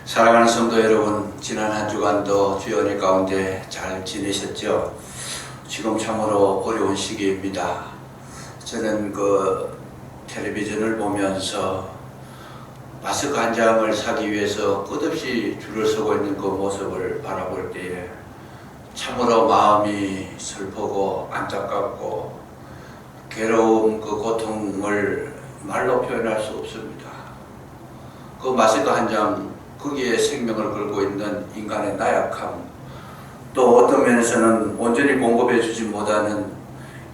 사랑하는 성도 여러분, 지난 한 주간도 주의 은혜 가운데 잘 지내셨죠? 지금 참으로 어려운 시기입니다. 저는 텔레비전을 보면서 마스크 한 장을 사기 위해서 끝없이 줄을 서고 있는 그 모습을 바라볼 때에 참으로 마음이 슬프고 안타깝고 괴로움, 그 고통을 말로 표현할 수 없습니다. 그 마스크 한 장, 거기에 생명을 걸고 있는 인간의 나약함, 또 어떤 면에서는 온전히 공급해 주지 못하는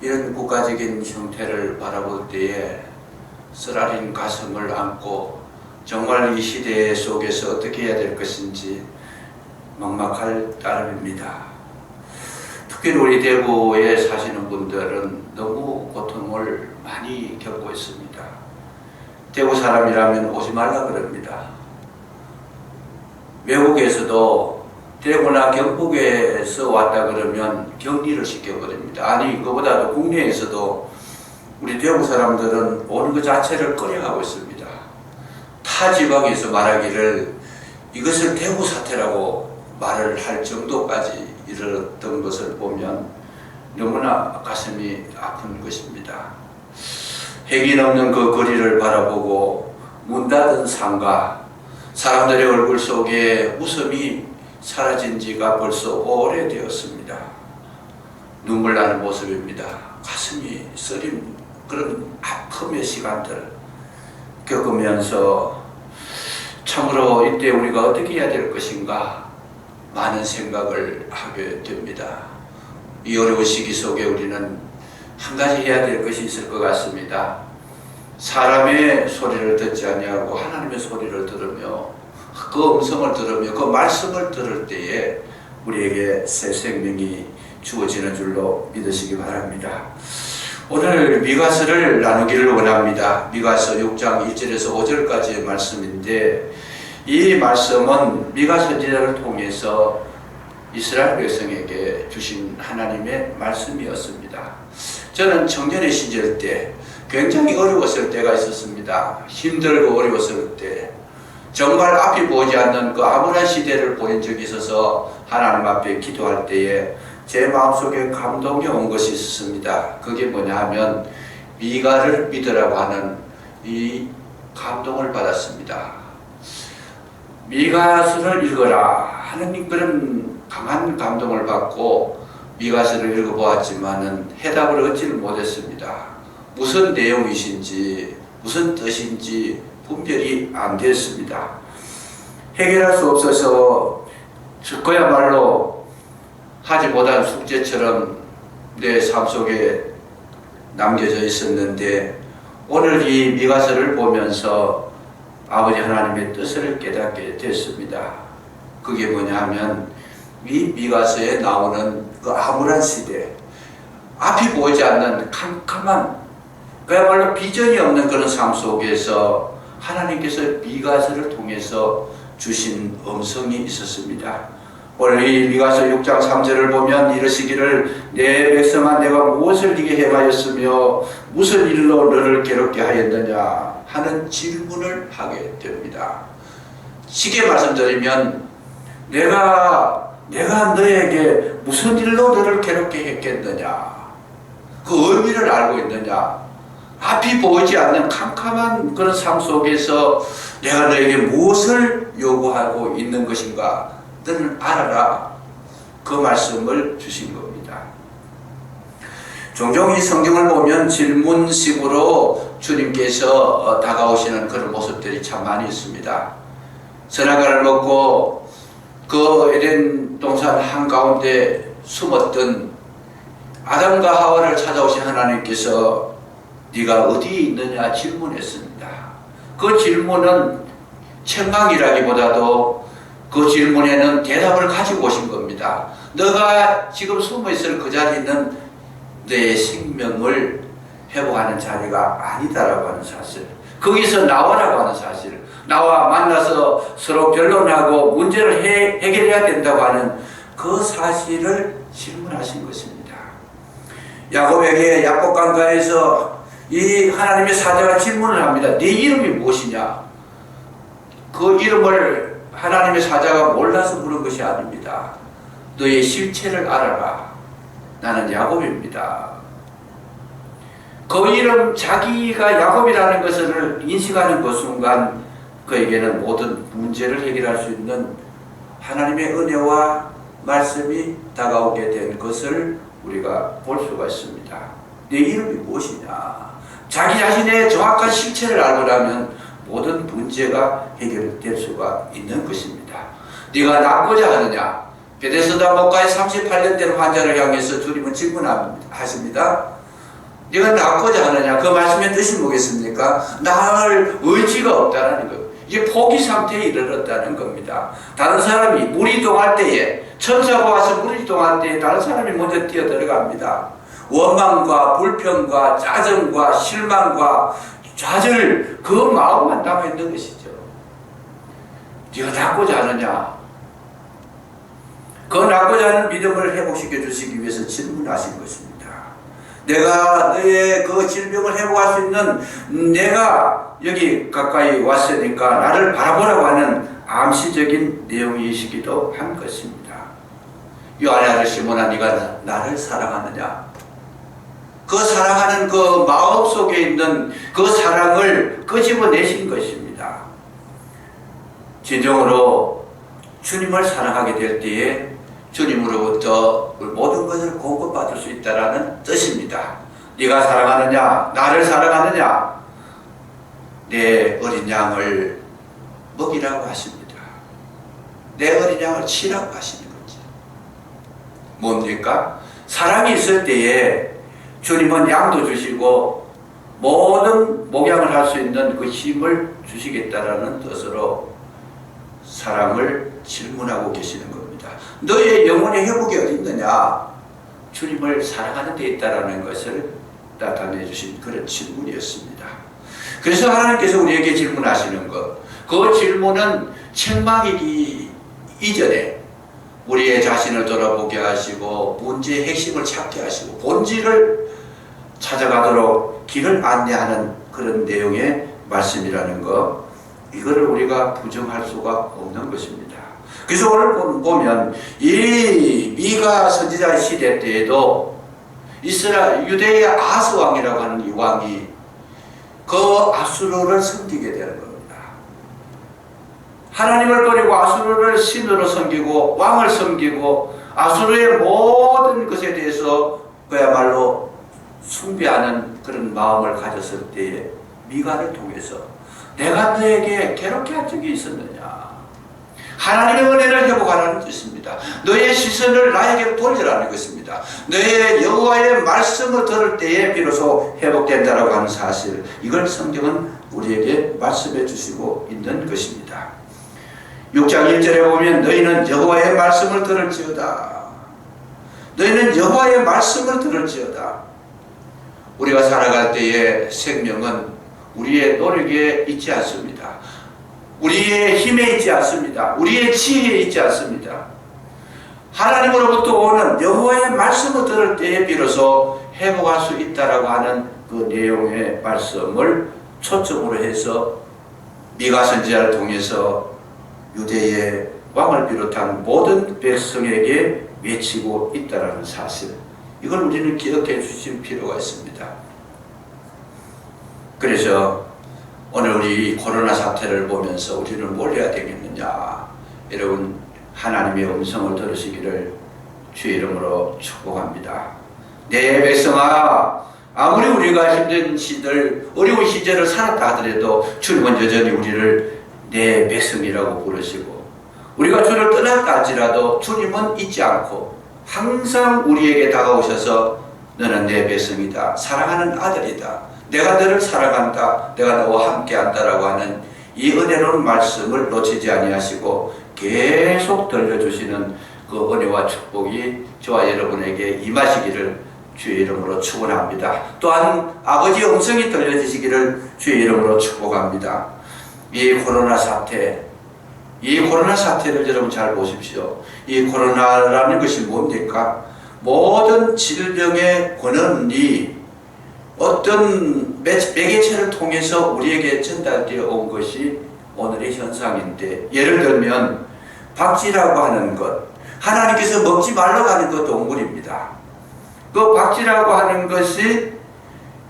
이런 국가적인 형태를 바라볼 때에 쓰라린 가슴을 안고 정말 이 시대 속에서 어떻게 해야 될 것인지 막막할 따름입니다. 특히 우리 대구에 사시는 분들은 너무 고통을 많이 겪고 있습니다. 대구 사람이라면 오지 말라 그럽니다. 외국에서도 대구나 경북에서 왔다 그러면 격리를 시켜버립니다. 아니, 그보다도 국내에서도 우리 대구 사람들은 오는 것 자체를 꺼려하고 있습니다. 타 지방에서 말하기를 이것을 대구 사태라고 말을 할 정도까지 이르렀던 것을 보면 너무나 가슴이 아픈 것입니다. 핵이 넘는 그 거리를 바라보고 문 닫은 상가, 사람들의 얼굴 속에 웃음이 사라진 지가 벌써 오래되었습니다. 눈물 나는 모습입니다. 가슴이 쓰린 그런 아픔의 시간들 겪으면서 참으로 이때 우리가 어떻게 해야 될 것인가 많은 생각을 하게 됩니다. 이 어려운 시기 속에 우리는 한 가지 해야 될 것이 있을 것 같습니다. 사람의 소리를 듣지 아니하고 하나님의 소리를 들으며 그 음성을 들으며 그 말씀을 들을 때에 우리에게 새 생명이 주어지는 줄로 믿으시기 바랍니다. 오늘 미가서를 나누기를 원합니다. 미가서 6장 1절에서 5절까지의 말씀인데 이 말씀은 미가 선지자를 통해서 이스라엘 백성에게 주신 하나님의 말씀이었습니다. 저는 청년의 시절 때 굉장히 어려웠을 때가 있었습니다. 힘들고 어려웠을 때 정말 앞이 보이지 않는 그 암울한 시대를 보낸 적이 있어서 하나님 앞에 기도할 때에 제 마음속에 감동이 온 것이 있었습니다. 그게 뭐냐 하면 미가를 믿으라고 하는 이 감동을 받았습니다. 미가서를 읽어라 하는 그런 강한 감동을 받고 미가서를 읽어보았지만은 해답을 얻지를 못했습니다. 무슨 내용이신지 무슨 뜻인지 분별이 안 됐습니다. 해결할 수 없어서 그야말로 하지 못한 숙제처럼 내 삶 속에 남겨져 있었는데 오늘 이 미가서를 보면서 아버지 하나님의 뜻을 깨닫게 됐습니다. 그게 뭐냐 하면 이 미가서에 나오는 그 암울한 시대, 앞이 보이지 않는 캄캄한 그야말로 비전이 없는 그런 삶 속에서 하나님께서 미가서를 통해서 주신 음성이 있었습니다. 오늘 이 미가서 6장 3절을 보면 이르시기를 내 백성아 내가 무엇을 네게 행하였으며 무슨 일로 너를 괴롭게 하였느냐 하는 질문을 하게 됩니다. 쉽게 말씀드리면 내가 너에게 무슨 일로 너를 괴롭게 했겠느냐, 그 의미를 알고 있느냐, 앞이 보이지 않는 캄캄한 그런 삶 속에서 내가 너에게 무엇을 요구하고 있는 것인가 너는 알아라, 그 말씀을 주신 겁니다. 종종 이 성경을 보면 질문식으로 주님께서 다가오시는 그런 모습들이 참 많이 있습니다. 선악과를 먹고 그 에덴 동산 한가운데 숨었던 아담과 하와를 찾아오신 하나님께서 네가 어디에 있느냐 질문했습니다. 그 질문은 책망이라기보다도 그 질문에는 대답을 가지고 오신 겁니다. 너가 지금 숨어있을 그 자리는 내 생명을 회복하는 자리가 아니다라고 하는 사실, 거기서 나와라고 하는 사실, 나와 만나서 서로 변론하고 문제를 해결해야 된다고 하는 그 사실을 질문하신 것입니다. 야곱에게 야곱 강가에서 이 하나님의 사자가 질문을 합니다. 네 이름이 무엇이냐? 그 이름을 하나님의 사자가 몰라서 물은 것이 아닙니다. 너의 실체를 알아라. 나는 야곱입니다. 그 이름 자기가 야곱이라는 것을 인식하는 그 순간 그에게는 모든 문제를 해결할 수 있는 하나님의 은혜와 말씀이 다가오게 된 것을 우리가 볼 수가 있습니다. 내 이름이 무엇이냐? 자기 자신의 정확한 실체를 알고 나면 모든 문제가 해결될 수가 있는 것입니다. 네가 낫고자 하느냐? 베데스다 목가에 38년 된 환자를 향해서 주님은 질문하십니다. 네가 낫고자 하느냐? 그 말씀의 뜻이 뭐겠습니까? 나을 의지가 없다는 것. 이게 포기 상태에 이르렀다는 겁니다. 다른 사람이 물이 동할 때에, 천사가 와서 물이 동할 때에 다른 사람이 먼저 뛰어 들어갑니다. 원망과 불평과 짜증과 실망과 좌절, 그 마음만 남아있는 것이죠. 네가 낫고자 하느냐? 그 낫고자 하는 믿음을 회복시켜 주시기 위해서 질문하신 것입니다. 내가 너의 그 질병을 회복할 수 있는, 내가 여기 가까이 왔으니까 나를 바라보라고 하는 암시적인 내용이시기도 한 것입니다. 요한의 아들 시몬아, 네가 나를 사랑하느냐? 그 사랑하는 그 마음 속에 있는 그 사랑을 끄집어내신 것입니다. 진정으로 주님을 사랑하게 될 때에 주님으로부터 모든 것을 공급받을 수 있다는 뜻입니다. 네가 사랑하느냐? 나를 사랑하느냐? 내 어린 양을 먹이라고 하십니다. 내 어린 양을 치라고 하시는 거죠. 뭡니까? 사랑이 있을 때에 주님은 양도 주시고 모든 목양을 할 수 있는 그 힘을 주시겠다라는 뜻으로 사랑을 질문하고 계시는 겁니다. 너의 영혼의 회복이 어디 있느냐? 주님을 사랑하는 데 있다라는 것을 나타내 주신 그런 질문이었습니다. 그래서 하나님께서 우리에게 질문하시는 것, 그 질문은 책망이기 이전에 우리의 자신을 돌아보게 하시고 문제의 핵심을 찾게 하시고 본질을 찾아가도록 길을 안내하는 그런 내용의 말씀이라는 것, 이거를 우리가 부정할 수가 없는 것입니다. 그래서 오늘 보면 이 미가 선지자 시대 때에도 유대의 아스 왕이라고 하는 이 왕이 그 아수르를 섬기게 되는 겁니다. 하나님을 버리고 아수르를 신으로 섬기고 왕을 섬기고 아수르의 모든 것에 대해서 그야말로 숭배하는 그런 마음을 가졌을 때에 미가를 통해서 내가 너에게 괴롭게 한 적이 있었느냐? 하나님의 은혜를 회복하라는 뜻입니다. 너의 시선을 나에게 돌리라는 것입니다. 너의 여호와의 말씀을 들을 때에 비로소 회복된다라고 하는 사실, 이걸 성경은 우리에게 말씀해 주시고 있는 것입니다. 6장 1절에 보면 너희는 여호와의 말씀을 들을지어다. 너희는 여호와의 말씀을 들을지어다. 우리가 살아갈 때의 생명은 우리의 노력에 있지 않습니다. 우리의 힘에 있지 않습니다. 우리의 지혜에 있지 않습니다. 하나님으로부터 오는 여호와의 말씀을 들을 때에 비로소 회복할 수 있다라고 하는 그 내용의 말씀을 초점으로 해서 미가 선지자를 통해서 유대의 왕을 비롯한 모든 백성에게 외치고 있다라는 사실, 이걸 우리는 기억해 주실 필요가 있습니다. 그래서 오늘 우리 코로나 사태를 보면서 우리는 뭘 해야 되겠느냐? 여러분, 하나님의 음성을 들으시기를 주의 이름으로 축복합니다. 내 백성아, 아무리 우리가 힘든 시절, 어려운 시절을 살았다 하더라도 주님은 여전히 우리를 내 백성이라고 부르시고, 우리가 주를 떠났다 할지라도 주님은 잊지 않고 항상 우리에게 다가오셔서 너는 내 백성이다, 사랑하는 아들이다, 내가 너를 사랑한다, 내가 너와 함께한다라고 하는 이 은혜로운 말씀을 놓치지 아니하시고 계속 들려주시는 그 은혜와 축복이 저와 여러분에게 임하시기를 주의 이름으로 축원합니다. 또한 아버지의 음성이 들려주시기를 주의 이름으로 축복합니다. 이 코로나 사태를 여러분 잘 보십시오. 이 코로나라는 것이 뭡니까? 모든 질병의 권한이 어떤 매개체를 통해서 우리에게 전달되어 온 것이 오늘의 현상인데, 예를 들면 박쥐라고 하는 것, 하나님께서 먹지 말라고 하는 것 동물입니다. 그 박쥐라고 하는 것이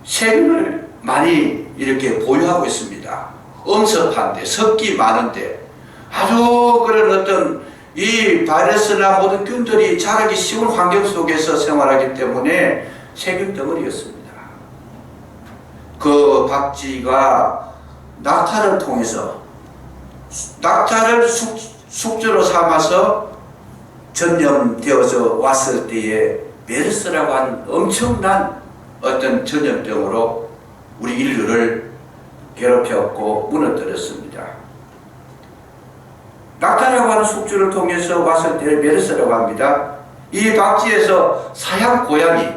세균을 많이 이렇게 보유하고 있습니다. 엄습한데, 습기 많은데, 아주 그런 어떤 이 바이러스나 모든 균들이 자라기 쉬운 환경 속에서 생활하기 때문에 세균 덩어리였습니다. 그 박쥐가 낙타를 통해서, 낙타를 숙주로 삼아서 전염되어져 왔을 때에 메르스라고 하는 엄청난 어떤 전염병으로 우리 인류를 괴롭혔고 무너뜨렸습니다. 낙타라고 하는 숙주를 통해서 왔을 때 메르스라고 합니다. 이 박쥐에서 사양 고양이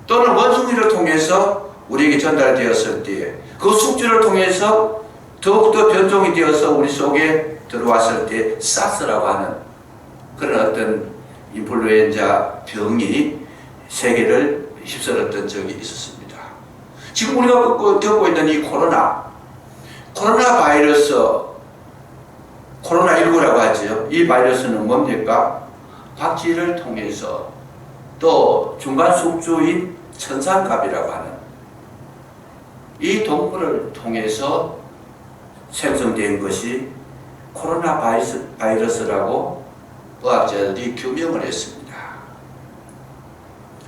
또는 원숭이를 통해서 우리에게 전달되었을 때 그 숙주를 통해서 더욱더 변종이 되어서 우리 속에 들어왔을 때 사스라고 하는 그런 어떤 인플루엔자 병이 세계를 휩쓸었던 적이 있었습니다. 지금 우리가 겪고 있는 이 코로나 바이러스, 코로나19라고 하죠. 이 바이러스는 뭡니까? 박쥐를 통해서 또 중간 숙주인 천상갑이라고 하는 이 동물을 통해서 생성된 것이 코로나 바이러스라고 의학자들이 규명을 했습니다.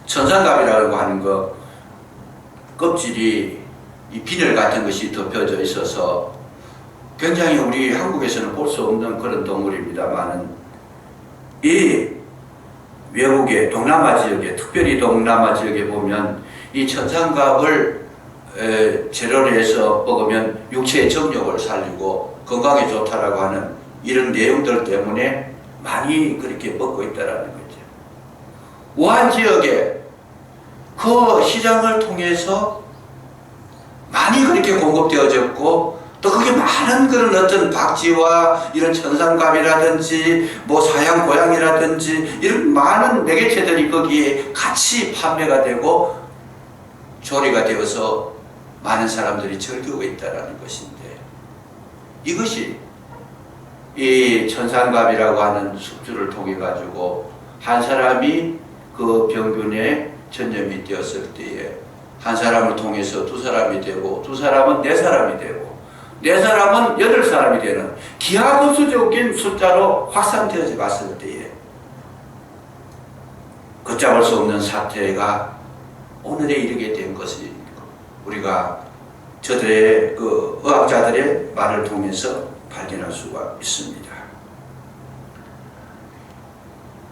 천상갑이라고 하는 것, 껍질이 이 비늘 같은 것이 덮여져 있어서 굉장히 우리 한국에서는 볼 수 없는 그런 동물입니다만은, 이 외국의 동남아 지역에, 특별히 동남아 지역에 보면 이 천상갑을 재료로 해서 먹으면 육체의 정력을 살리고 건강에 좋다라고 하는 이런 내용들 때문에 많이 그렇게 먹고 있다라는 거죠. 우한 지역에 그 시장을 통해서 많이 그렇게 공급되어졌고, 또 그게 많은 그런 어떤 박쥐와 이런 천상갑이라든지 뭐 사양 고양이라든지 이런 많은 매개체들이 거기에 같이 판매가 되고 조리가 되어서 많은 사람들이 즐기고 있다는 것인데, 이것이 이 천상갑이라고 하는 숙주를 통해 가지고 한 사람이 그 병균에 전염이 되었을 때에 한 사람을 통해서 두 사람이 되고, 두 사람은 네 사람이 되고, 네 사람은 여덟 사람이 되는 기하급수적인 숫자로 확산되어져 갔을 때에 걷잡을 수 없는 사태가 오늘에 이르게 된 것이 우리가 저들의 그 의학자들의 말을 통해서 발견할 수가 있습니다.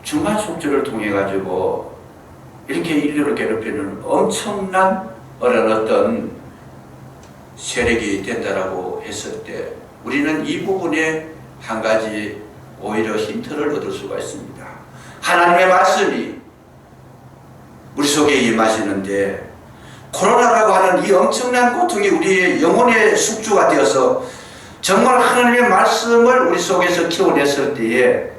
중간 숙주를 통해 가지고 이렇게 인류를 괴롭히는 엄청난 어떤 세력이 된다라고 했을 때 우리는 이 부분에 한 가지 오히려 힌트를 얻을 수가 있습니다. 하나님의 말씀이 우리 속에 임하시는데, 코로나라고 하는 이 엄청난 고통이 우리의 영혼의 숙주가 되어서 정말 하나님의 말씀을 우리 속에서 키워냈을 때에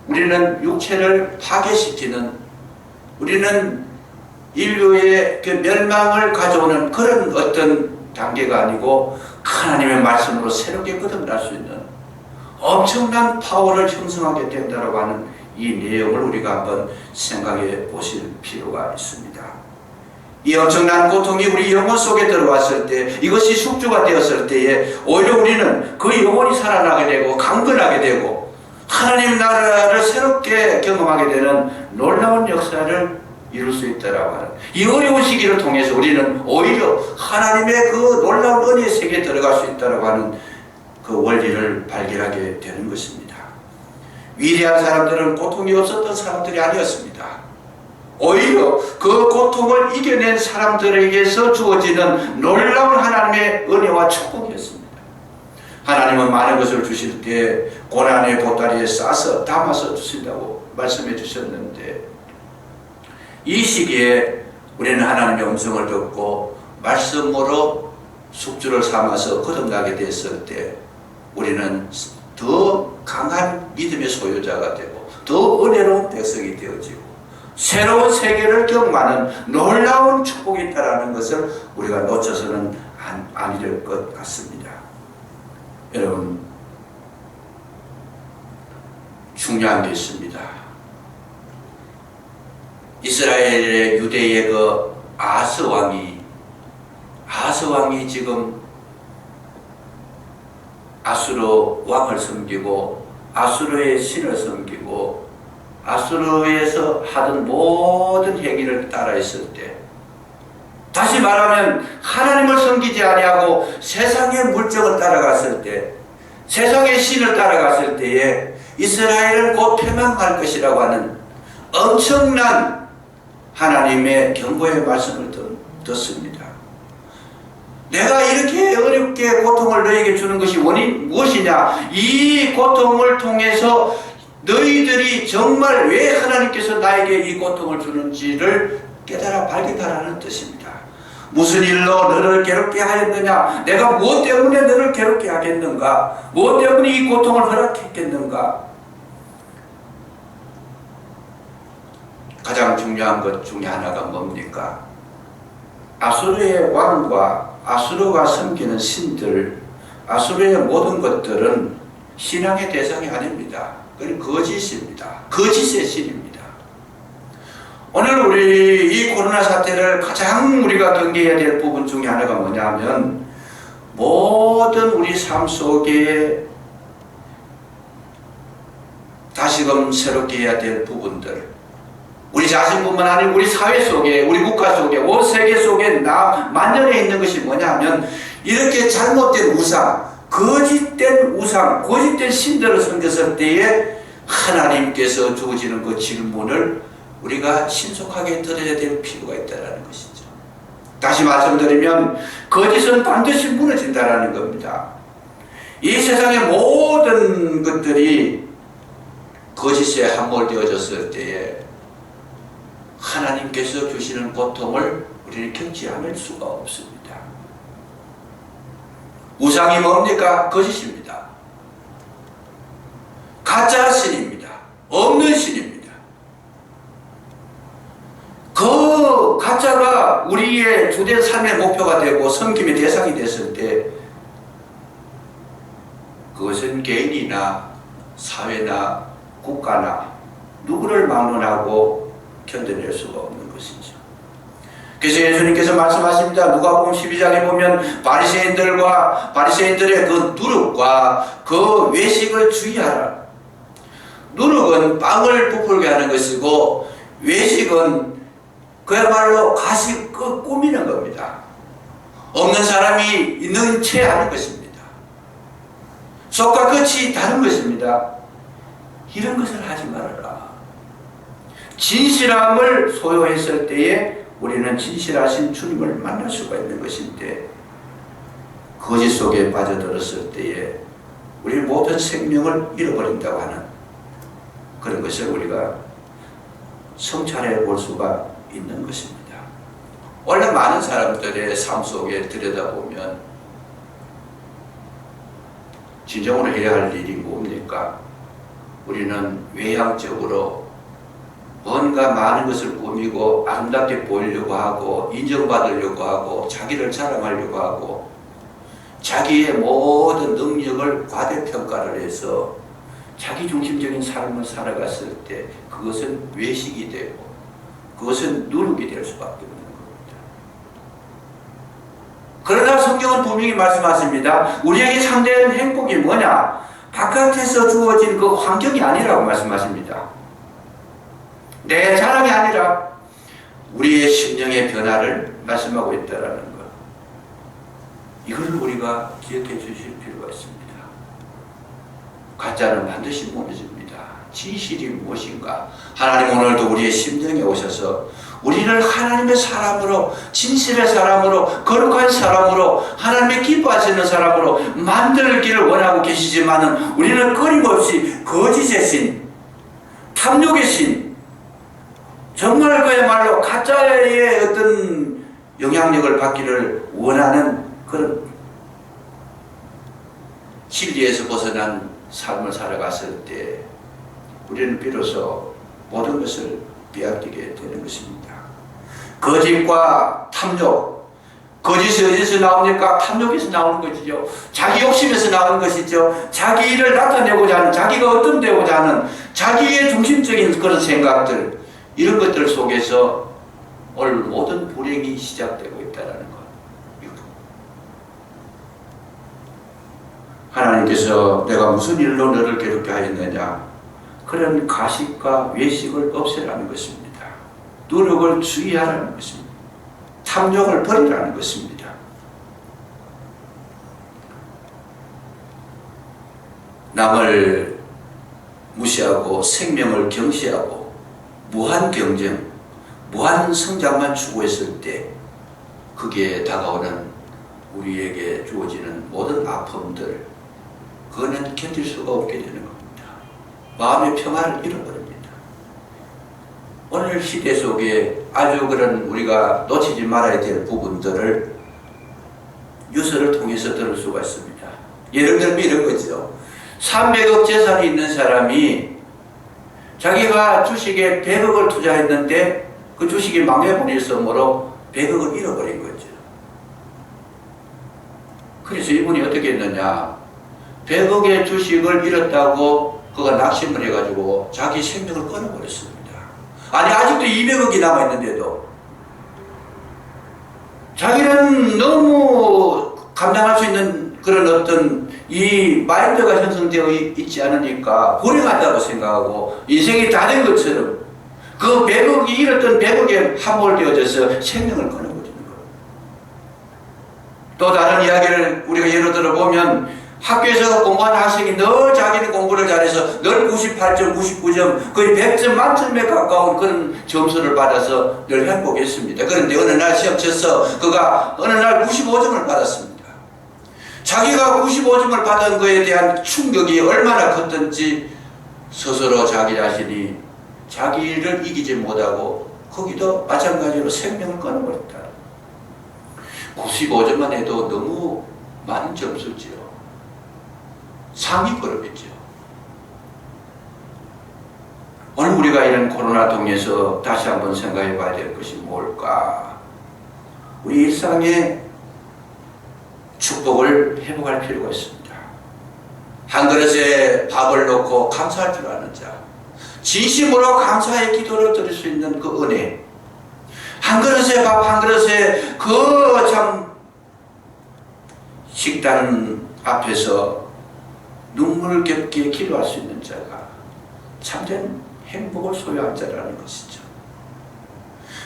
우리는 육체를 파괴시키는, 우리는 인류의 그 멸망을 가져오는 그런 어떤 단계가 아니고 하나님의 말씀으로 새롭게 거듭날 수 있는 엄청난 파워를 형성하게 된다고 하는 이 내용을 우리가 한번 생각해 보실 필요가 있습니다. 이 엄청난 고통이 우리 영혼 속에 들어왔을 때, 이것이 숙주가 되었을 때에 오히려 우리는 그 영혼이 살아나게 되고 강건하게 되고 하나님 나라를 새롭게 경험하게 되는 놀라운 역사를 이룰 수 있다라고 하는 이 어려운 시기를 통해서 우리는 오히려 하나님의 그 놀라운 은혜의 세계에 들어갈 수 있다라고 하는 그 원리를 발견하게 되는 것입니다. 위대한 사람들은 고통이 없었던 사람들이 아니었습니다. 오히려 그 고통을 이겨낸 사람들에게서 주어지는 놀라운 하나님의 은혜와 축복이었습니다. 하나님은 많은 것을 주실 때 고난의 보따리에 싸서 담아서 주신다고 말씀해 주셨는데, 이 시기에 우리는 하나님의 음성을 듣고 말씀으로 숙주를 삼아서 거듭나게 됐을 때 우리는 더 강한 믿음의 소유자가 되고 더 은혜로운 백성이 되어지고 새로운 세계를 경험하는 놀라운 축복이 있다는 것을 우리가 놓쳐서는 아니 될 것 같습니다. 여러분, 중요한 게 있습니다. 이스라엘의 유대의 그 아스 왕이 지금 아수르 왕을 섬기고 아수르의 신을 섬기고 아수르에서 하던 모든 행위를 따라했을 때, 다시 말하면 하나님을 섬기지 아니하고 세상의 물정을 따라갔을 때, 세상의 신을 따라갔을 때에 이스라엘은 곧 패망할 것이라고 하는 엄청난 하나님의 경고의 말씀을 듣습니다. 내가 이렇게 어렵게 고통을 너에게 주는 것이 원인 무엇이냐? 이 고통을 통해서 너희들이 정말 왜 하나님께서 나에게 이 고통을 주는지를 깨달아 발견하라는 뜻입니다. 무슨 일로 너를 괴롭게 하였느냐? 내가 무엇 때문에 너를 괴롭게 하겠는가? 무엇 때문에 이 고통을 허락했겠는가? 가장 중요한 것 중에 하나가 뭡니까? 아수르의 왕과 아수르가 섬기는 신들, 아수르의 모든 것들은 신앙의 대상이 아닙니다. 그건 거짓입니다. 거짓의 신입니다. 오늘 우리 이 코로나 사태를 가장 우리가 경계해야 될 부분 중에 하나가 뭐냐면, 모든 우리 삶 속에 다시금 새롭게 해야 될 부분들, 우리 자신뿐만 아니고 우리 사회 속에, 우리 국가 속에, 온 세계 속에 만연해 있는 것이 뭐냐면, 이렇게 잘못된 우상, 거짓된 우상, 거짓된 신들을 섬겼을 때에 하나님께서 주어지는 그 질문을 우리가 신속하게 들어야 될 필요가 있다는 것이죠. 다시 말씀드리면 거짓은 반드시 무너진다는 겁니다. 이 세상의 모든 것들이 거짓에 함몰되어졌을 때에 하나님께서 주시는 고통을 우리는 겪지 않을 수가 없습니다. 우상이 뭡니까? 거짓입니다. 가짜 신입니다. 없는 신입니다. 그 가짜가 우리의 주된 삶의 목표가 되고 섬김의 대상이 됐을 때, 그것은 개인이나 사회나 국가나 누구를 막론하고 견뎌낼 수가 없는 것이죠. 그래서 예수님께서 말씀하십니다. 누가복음 12장에 보면 바리새인들의 그 누룩과 그 외식을 주의하라. 누룩은 빵을 부풀게 하는 것이고, 외식은 그야말로 가시 꾸미는 겁니다. 없는 사람이 있는 채 하는 것입니다. 속과 끝이 다른 것입니다. 이런 것을 하지 말아라. 진실함을 소유했을 때에 우리는 진실하신 주님을 만날 수가 있는 것인데, 거짓 속에 빠져들었을 때에 우리 모든 생명을 잃어버린다고 하는 그런 것을 우리가 성찰해 볼 수가 있는 것입니다. 원래 많은 사람들의 삶 속에 들여다보면 진정으로 해야 할 일이 뭡니까? 우리는 외향적으로 뭔가 많은 것을 꾸미고 아름답게 보이려고 하고 인정받으려고 하고 자기를 자랑하려고 하고 자기의 모든 능력을 과대평가를 해서 자기중심적인 삶을 살아갔을 때 그것은 외식이 되고 그것은 누룩이 될 수밖에 없는 겁니다. 그러나 성경은 분명히 말씀하십니다. 우리에게 참된 행복이 뭐냐? 바깥에서 주어진 그 환경이 아니라고 말씀하십니다. 내 자랑이 아니라 우리의 심령의 변화를 말씀하고 있다는 것. 이것을 우리가 기억해 주실 필요가 있습니다. 가짜는 반드시 무너집니다. 진실이 무엇인가? 하나님 오늘도 우리의 심령에 오셔서 우리를 하나님의 사람으로, 진실의 사람으로, 거룩한 사람으로, 하나님의 기뻐하시는 사람으로 만들기를 원하고 계시지만은 우리는 끊임없이 거짓의 신, 탐욕의 신, 정말 그야말로 가짜의 어떤 영향력을 받기를 원하는 그런 진리에서 벗어난 삶을 살아갔을 때 우리는 비로소 모든 것을 빼앗기게 되는 것입니다. 거짓과 탐욕, 거짓이 어디서 나옵니까? 탐욕에서 나오는 것이죠. 자기 욕심에서 나오는 것이죠. 자기를 나타내고자 하는, 자기가 어떤 되고자 하는 자기의 중심적인 그런 생각들, 이런 것들 속에서 오늘 모든 불행이 시작되고 있다는 것. 하나님께서 내가 무슨 일로 너를 괴롭게 하였느냐? 그런 가식과 외식을 없애라는 것입니다. 노력을 주의하라는 것입니다. 탐욕을 버리라는 것입니다. 남을 무시하고 생명을 경시하고 무한 경쟁, 무한 성장만 추구했을 때 그게 다가오는 우리에게 주어지는 모든 아픔들, 그거는 견딜 수가 없게 되는 겁니다. 마음의 평화를 잃어버립니다. 오늘 시대 속에 아주 그런 우리가 놓치지 말아야 될 부분들을 뉴스를 통해서 들을 수가 있습니다. 예를 들면 이런 거죠. 300억 재산이 있는 사람이 자기가 주식에 100억을 투자했는데 그 주식이 망해버렸으므로 100억을 잃어버린 거죠. 그래서 이분이 어떻게 했느냐, 100억의 주식을 잃었다고 그가 낙심을 해가지고 자기 생명을 끊어버렸습니다. 아니, 아직도 200억이 남아있는데도 자기는 너무 감당할 수 있는 그런 어떤 이 마인드가 형성되어 있지 않으니까 불행하다고 생각하고 인생이 다 된 것처럼 그 100억이 잃었던 100억에 함몰되어져서 생명을 끊어버리는 거예요. 또 다른 이야기를 우리가 예로 들어보면 학교에서 공부한 학생이 늘 자기는 공부를 잘해서 늘 98점, 99점, 거의 100점 만점에 가까운 그런 점수를 받아서 늘 행복했습니다. 그런데 어느 날 시험 쳐서 그가 어느 날 95점을 받았습니다. 자기가 95점을 받은 것에 대한 충격이 얼마나 컸던지 스스로 자기 자신이 자기를 이기지 못하고 거기도 마찬가지로 생명을 끊어버렸다. 95점만 해도 너무 많은 점수지요. 상위급이죠. 오늘 우리가 이런 코로나 통해서 다시 한번 생각해 봐야 될 것이 뭘까? 우리 일상의 축복을 회복할 필요가 있습니다. 한 그릇에 밥을 넣고 감사할 줄 아는 자, 진심으로 감사의 기도를 드릴 수 있는 그 은혜, 한 그릇에 밥 한 그릇에 그 참 식단 앞에서 눈물겹게 기도할 수 있는 자가 참된 행복을 소유한 자라는 것이죠.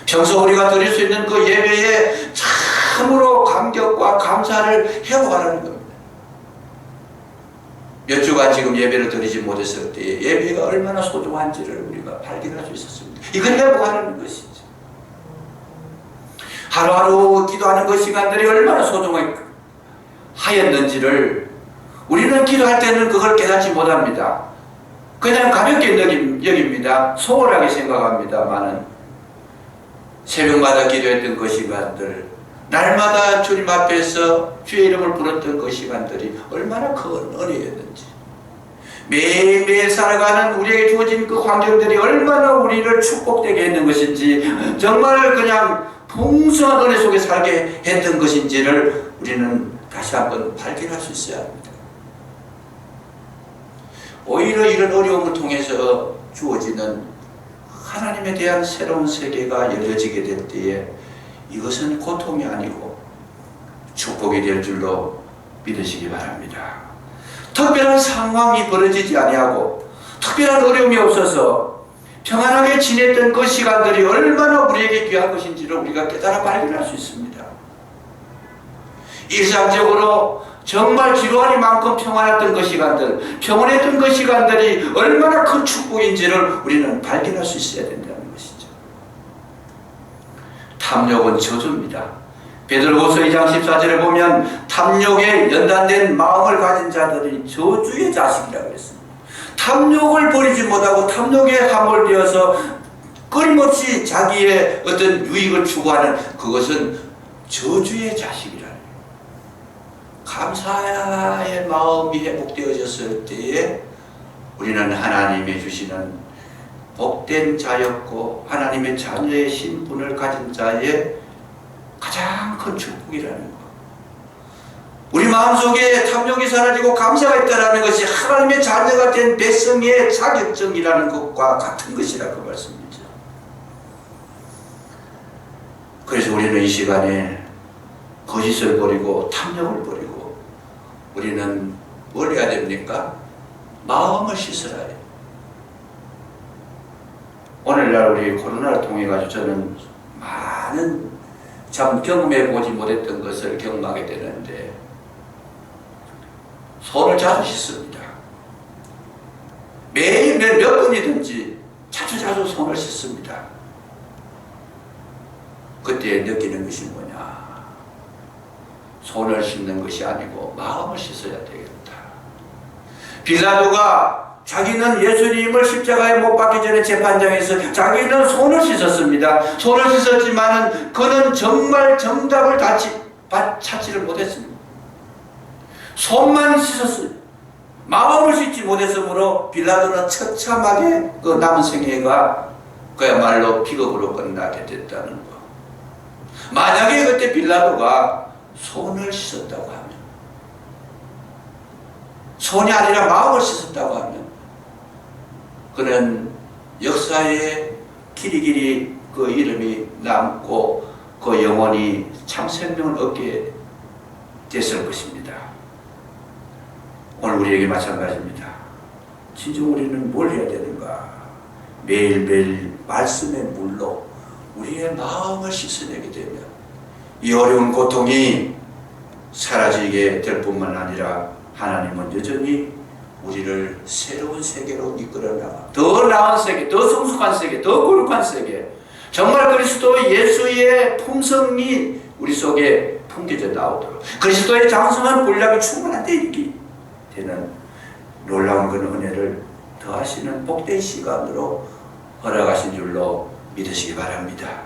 평소 우리가 드릴 수 있는 그 예배에 참으로 감격과 감사를 회복하라는 겁니다. 몇 주간 지금 예배를 드리지 못했을 때 예배가 얼마나 소중한지를 우리가 발견할 수 있었습니다. 이걸 회복하라는 것이죠. 하루하루 기도하는 그 시간들이 얼마나 소중하였는지를 우리는 기도할 때는 그걸 깨닫지 못합니다. 그냥 가볍게 여깁니다. 소홀하게 생각합니다만은 새벽마다 기도했던 그 시간들, 날마다 주님 앞에서 주의 이름을 부르던 그 시간들이 얼마나 큰 은혜였는지, 매일매일 살아가는 우리에게 주어진 그 환경들이 얼마나 우리를 축복되게 했는 것인지, 정말 그냥 풍성한 은혜 속에 살게 했던 것인지를 우리는 다시 한번 발견할 수 있어야 합니다. 오히려 이런 어려움을 통해서 주어지는 하나님에 대한 새로운 세계가 열려지게 될 때에 이것은 고통이 아니고 축복이 될 줄로 믿으시기 바랍니다. 특별한 상황이 벌어지지 아니하고 특별한 어려움이 없어서 평안하게 지냈던 그 시간들이 얼마나 우리에게 귀한 것인지를 우리가 깨달아 발견할 수 있습니다. 일상적으로 정말 지루하니만큼 평안했던 그 시간들, 평온했던 그 시간들이 얼마나 큰 축복인지를 우리는 발견할 수 있어야 된다는 것이죠. 탐욕은 저주입니다. 베드로후서 2장 14절에 보면 탐욕에 연단된 마음을 가진 자들이 저주의 자식이라고 했습니다. 탐욕을 버리지 못하고 탐욕에 함몰되어서 끊임없이 자기의 어떤 유익을 추구하는 그것은 저주의 자식이라. 감사의 마음이 회복되어졌을 때에 우리는 하나님이 주시는 복된 자였고 하나님의 자녀의 신분을 가진 자의 가장 큰 축복이라는 것. 우리 마음속에 탐욕이 사라지고 감사가 있다는 것이 하나님의 자녀가 된 백성의 자격증이라는 것과 같은 것이라 그 말씀이죠. 그래서 우리는 이 시간에 거짓을 버리고 탐욕을 버리고 우리는 뭘 해야 됩니까? 마음을 씻으라 해요. 오늘날 우리 코로나를 통해 가지고 저는 많은 참 경험해 보지 못했던 것을 경험하게 되는데 손을 자주 씻습니다. 매일 몇 번이든지 자주 손을 씻습니다. 그때 느끼는 것이 뭐냐? 손을 씻는 것이 아니고 마음을 씻어야 되겠다. 빌라도가 자기는 예수님을 십자가에 못 박기 전에 재판장에서 자기는 손을 씻었습니다. 손을 씻었지만은 그는 정말 정답을 찾지를 못했습니다. 손만 씻었어요. 마음을 씻지 못했으므로 빌라도는 처참하게 그 남은 생애가 그야말로 비극으로 끝나게 됐다는 것. 만약에 그때 빌라도가 손을 씻었다고 하면, 손이 아니라 마음을 씻었다고 하면 그는 역사에 길이길이 그 이름이 남고 그 영혼이 참 생명을 얻게 됐을 것입니다. 오늘 우리에게 마찬가지입니다. 진정 우리는 뭘 해야 되는가? 매일매일 말씀의 물로 우리의 마음을 씻어내게 되면 이 어려운 고통이 사라지게 될 뿐만 아니라 하나님은 여전히 우리를 새로운 세계로 이끌어 나가, 더 나은 세계, 더 성숙한 세계, 더 거룩한 세계, 정말 그리스도 예수의 품성이 우리 속에 풍겨져 나오도록, 그리스도의 장성한 본략이 충만한 데 있게 되는 놀라운 그 은혜를 더하시는 복된 시간으로 허락하신 줄로 믿으시기 바랍니다.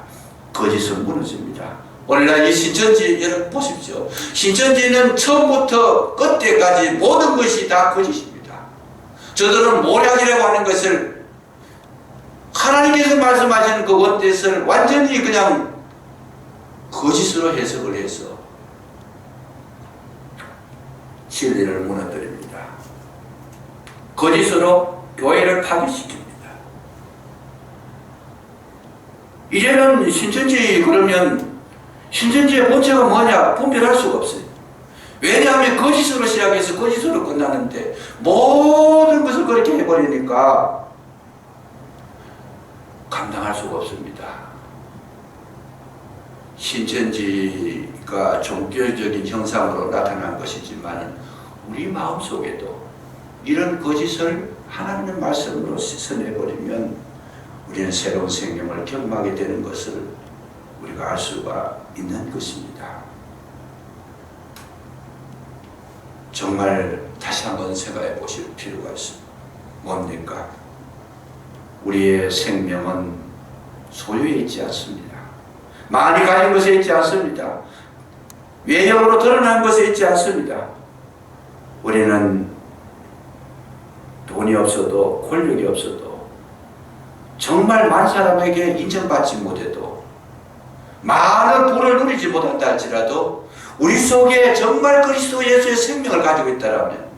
거짓은 무너집니다. 오늘날 이 신천지 여러분 보십시오. 신천지는 처음부터 끝때까지 모든 것이 다 거짓입니다. 저들은 모략이라고 하는 것을 하나님께서 말씀하시는 그 원뜻을 완전히 그냥 거짓으로 해석을 해서 진리를 무너뜨립니다. 거짓으로 교회를 파괴시킵니다. 이제는 신천지 그러면 신천지의 본체가 뭐냐 분별할 수가 없어요. 왜냐하면 거짓으로 시작해서 거짓으로 끝나는데 모든 것을 그렇게 해버리니까 감당할 수가 없습니다. 신천지가 종교적인 형상으로 나타난 것이지만 우리 마음속에도 이런 거짓을 하나님의 말씀으로 씻어내버리면 우리는 새로운 생명을 경험하게 되는 것을 우리가 알 수가 있는 것입니다. 정말 다시 한번 생각해 보실 필요가 있습니다. 뭡니까? 우리의 생명은 소유에 있지 않습니다. 많이 가진 것에 있지 않습니다. 외형으로 드러난 것에 있지 않습니다. 우리는 돈이 없어도 권력이 없어도 정말 많은 사람에게 인정받지 못해도 많은 부를 누리지 못한다 할지라도 우리 속에 정말 그리스도 예수의 생명을 가지고 있다면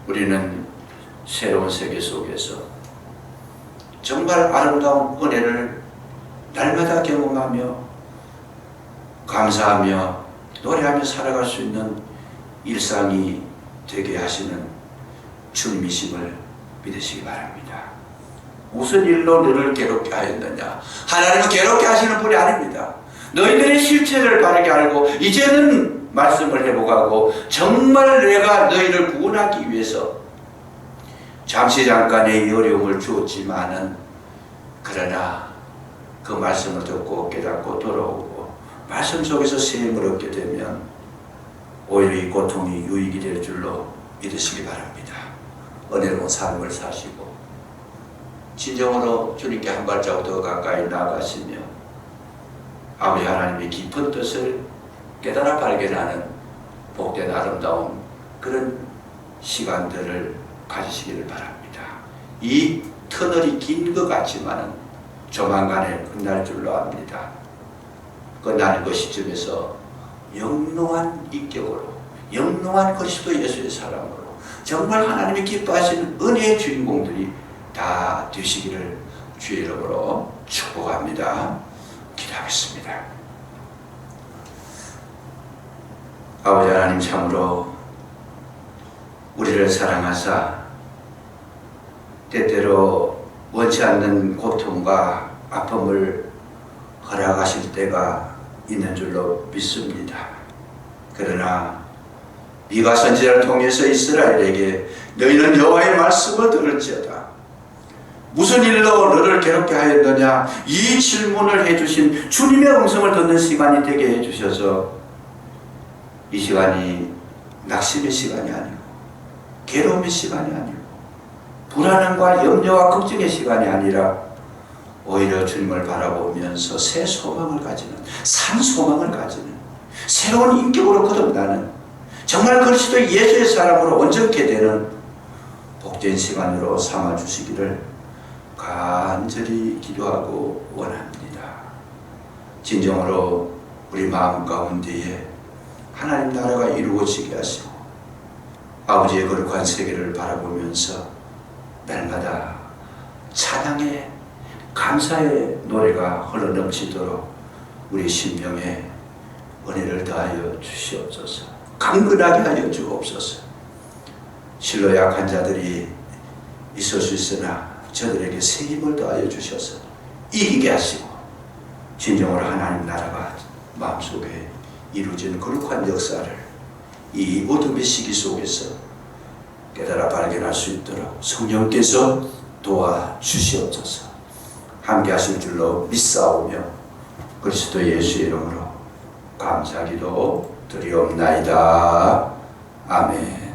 우리는 새로운 세계 속에서 정말 아름다운 은혜를 날마다 경험하며 감사하며 노래하며 살아갈 수 있는 일상이 되게 하시는 주님이심을 믿으시기 바랍니다. 무슨 일로 너를 괴롭게 하였느냐? 하나님은 괴롭게 하시는 분이 아닙니다. 너희들의 실체를 바르게 알고 이제는 말씀을 회복하고 정말 내가 너희를 구원하기 위해서 잠시 잠깐의 이 어려움을 주었지만은 그러나 그 말씀을 듣고 깨닫고 돌아오고 말씀 속에서 세임을 얻게 되면 오히려 이 고통이 유익이 될 줄로 믿으시기 바랍니다. 은혜로운 삶을 사시고 진정으로 주님께 한 발자국 더 가까이 나아가시며 아버지 하나님의 깊은 뜻을 깨달아 발견하는 복된 아름다운 그런 시간들을 가지시기를 바랍니다. 이 터널이 긴 것 같지만은 조만간에 끝날 줄로 압니다. 끝나는 그 시점에서 영롱한 인격으로, 영롱한 그리스도 예수의 사랑으로 정말 하나님이 기뻐하시는 은혜의 주인공들이 다 되시기를 주의 이름으로 축복합니다. 기도하겠습니다. 아버지 하나님, 참으로 우리를 사랑하사 때때로 원치 않는 고통과 아픔을 허락하실 때가 있는 줄로 믿습니다. 그러나 미가 선지자를 통해서 이스라엘에게 너희는 여호와의 말씀을 들을지어다, 무슨 일로 너를 괴롭게 하였느냐, 이 질문을 해주신 주님의 음성을 듣는 시간이 되게 해주셔서 이 시간이 낙심의 시간이 아니고 괴로움의 시간이 아니고 불안함과 염려와 걱정의 시간이 아니라 오히려 주님을 바라보면서 새 소망을 가지는, 산 소망을 가지는, 새로운 인격으로 거듭나는, 정말 그리스도 예수의 사람으로 온전케 되는 복된 시간으로 삼아주시기를 간절히 기도하고 원합니다. 진정으로 우리 마음 가운데에 하나님 나라가 이루어지게 하시고 아버지의 거룩한 세계를 바라보면서 날마다 찬양의 감사의 노래가 흘러넘치도록 우리 심령에 은혜를 더하여 주시옵소서. 강건하게 하여 주옵소서. 실로 약한 자들이 있을 수 있으나 저들에게 새 힘을 더하여 주셔서 이기게 하시고 진정으로 하나님 나라가 마음속에 이루어진 거룩한 역사를 이 어둠의 시기 속에서 깨달아 발견할 수 있도록 성령께서 도와주시옵소서. 함께 하실 줄로 믿사오며 그리스도 예수의 이름으로 감사기도 드리옵나이다. 아멘.